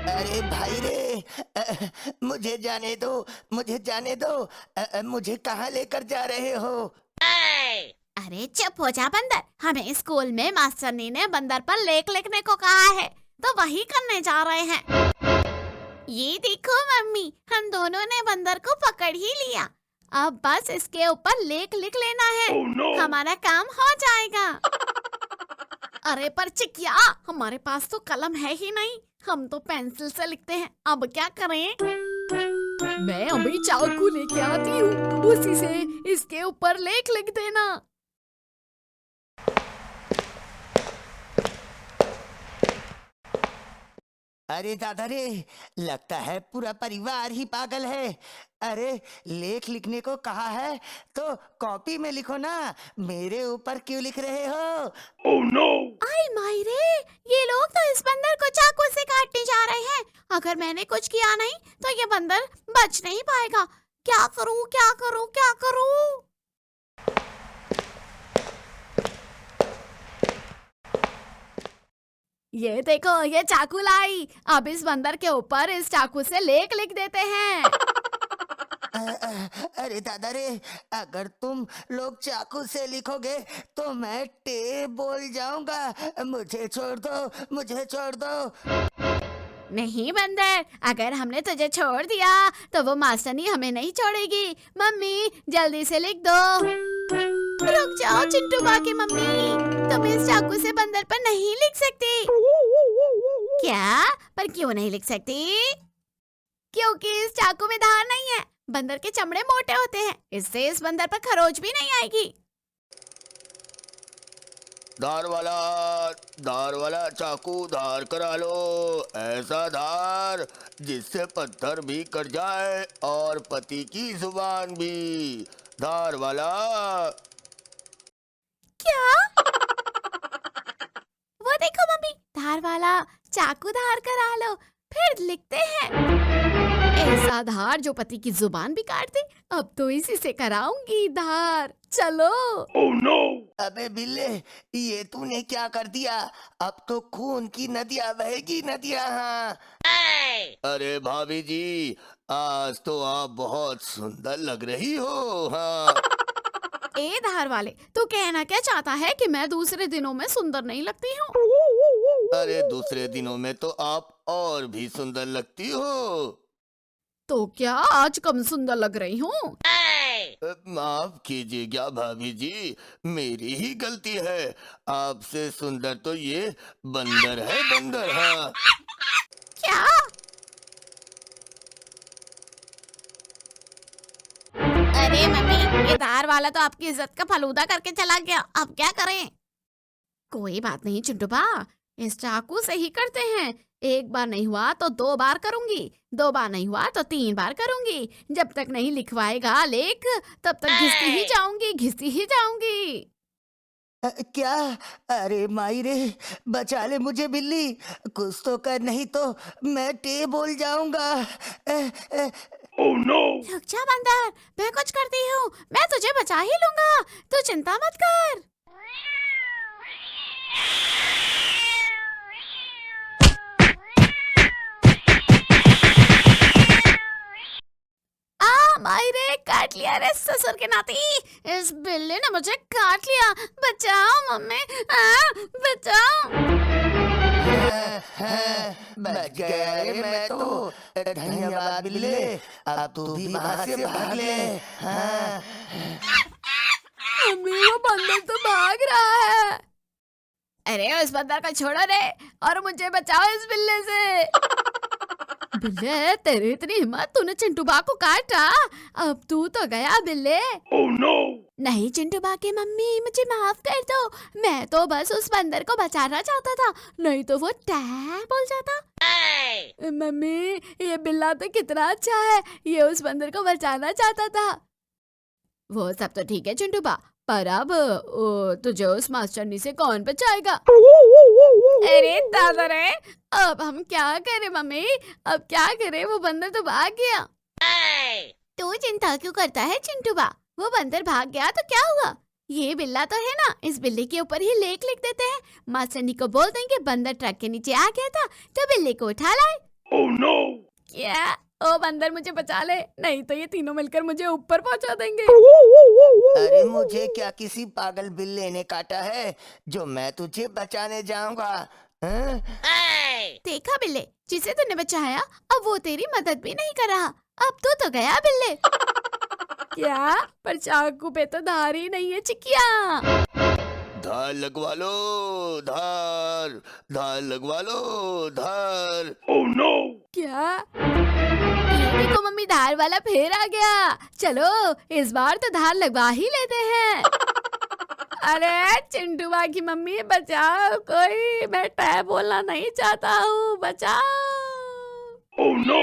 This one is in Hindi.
अरे भाई रे, मुझे जाने दो, मुझे जाने दो। मुझे कहाँ लेकर जा रहे हो? अरे चुप हो जा बंदर। हमें स्कूल में मास्टरनी ने बंदर पर लेख लिखने को कहा है, तो वही करने जा रहे हैं। ये देखो मम्मी, हम दोनों ने बंदर को पकड़ ही लिया। अब बस इसके ऊपर लेख लिख लेना है। Oh, no! हमारा काम हो जाएगा। अरे पर चिकिया, हमारे पास तो कलम है ही नहीं, हम तो पेंसिल से लिखते हैं। अब क्या करें? मैं अभी चाकू लेके आती हूँ, उसी से इसके ऊपर लेख लिख देना। अरे दादा रे, लगता है पूरा परिवार ही पागल है। अरे लेख लिखने को कहा है तो कॉपी में लिखो ना, मेरे ऊपर क्यों लिख रहे हो? Oh no! आई मायरे, ये लोग तो इस बंदर को चाकू से काटने जा रहे हैं। अगर मैंने कुछ किया नहीं तो ये बंदर बच नहीं पाएगा। क्या करूं, क्या करूं, क्या करूं? ये देखो, ये चाकू लाई। अब इस बंदर के ऊपर इस चाकू से लेख लिख देते हैं। अरे दादा रे, अगर तुम लोग चाकू से लिखोगे तो मैं टे बोल जाऊंगा। मुझे छोड़ दो, मुझे छोड़ दो। नहीं बंदर, अगर हमने तुझे छोड़ दिया तो वो मास्टरनी हमें नहीं छोड़ेगी। मम्मी जल्दी से लिख दो। रुक जाओ चिंटू बा की मम्मी, तुम इस चाकू से बंदर पर नहीं लिख सकती। क्या? पर क्यों नहीं लिख सकती? क्योंकि इस चाकू में धार नहीं है। बंदर के चमड़े मोटे होते हैं, इससे इस बंदर पर खरोच भी नहीं आएगी। धार वाला चाकू धार करा लो। ऐसा धार जिससे पत्थर भी कट जाए और पति की जुबान भी। धार वाला। क्या? वो देखो मम्मी, धार वाला चाकू धार करा लो, फिर लिखते हैं। ऐसा धार जो पति की जुबान भी काट दे। अब तो इसी से कराऊंगी धार। चलो। Oh no! अबे बिल्ले, ये तूने क्या कर दिया? अब तो खून की नदियां बहेगी, नदियां। हाँ। अरे भाभी जी, आज तो आप बहुत सुंदर लग रही हो। हाँ। ए धार वाले, तू कहना क्या चाहता है कि मैं दूसरे दिनों में सुंदर नहीं लगती हूँ? अरे दूसरे दिनों में तो आप और भी सुंदर लगती हो। तो क्या आज कम सुंदर लग रही हूँ? माफ कीजिएगा भाभी जी, मेरी ही गलती है। आपसे सुंदर तो ये बंदर है, बंदर। हाँ। क्या? अरे मम्मी, ये धार वाला तो आपकी इज्जत का फलूदा करके चला गया। अब क्या करें? कोई बात नहीं चिंटूबा, इस चाकू से ही करते हैं। एक बार नहीं हुआ तो 2 बार करूंगी, 2 बार नहीं हुआ तो 3 बार करूंगी। जब तक नहीं लिखवाएगा लेख, तब तक घिसती ही जाऊंगी, घिसती ही जाऊंगी। क्या? अरे माई रे, बचा ले मुझे बिल्ली। कुछ तो कर, नहीं तो मैं टे बोल जाऊंगा। Oh no! रुक जा बंदर, मैं कुछ करती हूँ। मैं तुझे बचा ही लूंगा, तू चिंता मत कर। मायरे, काट लिया रे ससुर के नाती। इस बिल्ली ने मुझे काट लिया। बचाओ मम्मी, बचाओ। बच गया रे मैं तो। धन्यवाद बिल्ले, अब तू भी वहाँ से भाग ले। हाँ। मम्मी, वो बंदर तो भाग रहा है। अरे उस बंदर को छोड़ो रे और मुझे बचाओ इस बिल्ले से। बिल्ले, तेरी इतनी हिम्मत, तूने चिंटूबा को काटा। अब तू तो गया बिल्ले। Oh no! नहीं चिंटूबा की मम्मी, मुझे माफ कर दो। मैं तो बस उस बंदर को बचाना चाहता था, नहीं तो वो टैग बोल जाता। मम्मी, ये बिल्ला तो कितना अच्छा है, ये उस बंदर को बचाना चाहता था। वो सब तो ठीक है चिंटूबा, पर अब तुझे उस मास्टरनी से कौन बचाएगा? अरे दादा रे, अब हम क्या करें मम्मी? अब क्या करें? वो बंदर तो भाग गया। तू चिंता क्यों करता है चिंटूबा? वो बंदर भाग गया तो क्या हुआ? ये बिल्ला तो है ना, इस बिल्ली के ऊपर ही लेख लिख देते हैं। मास्टरनी को बोल देंगे बंदर ट्रक के नीचे आ गया था तो बिल्ली को उठा लाए। Oh no! क्या? ओ बंदर मुझे बचा ले, नहीं तो ये तीनों मिलकर मुझे ऊपर पहुंचा देंगे। अरे मुझे क्या किसी पागल बिल्ले ने काटा है जो मैं तुझे बचाने जाऊंगा? हाँ? देखा बिल्ले, जिसे तूने बचाया अब वो तेरी मदद भी नहीं कर रहा। अब तो गया बिल्ले। क्या? पर चाकू पे तो धार ही नहीं है चिकिया। धार लगवा लो, धार धार लगवा लो, धार। Oh no! क्या? ये देखो मम्मी, धार वाला फिर आ गया। चलो इस बार तो धार लगवा ही लेते हैं। अरे चिंटूबा की मम्मी बचाओ कोई, मैं टै बोलना नहीं चाहता हूँ, बचाओ। Oh no!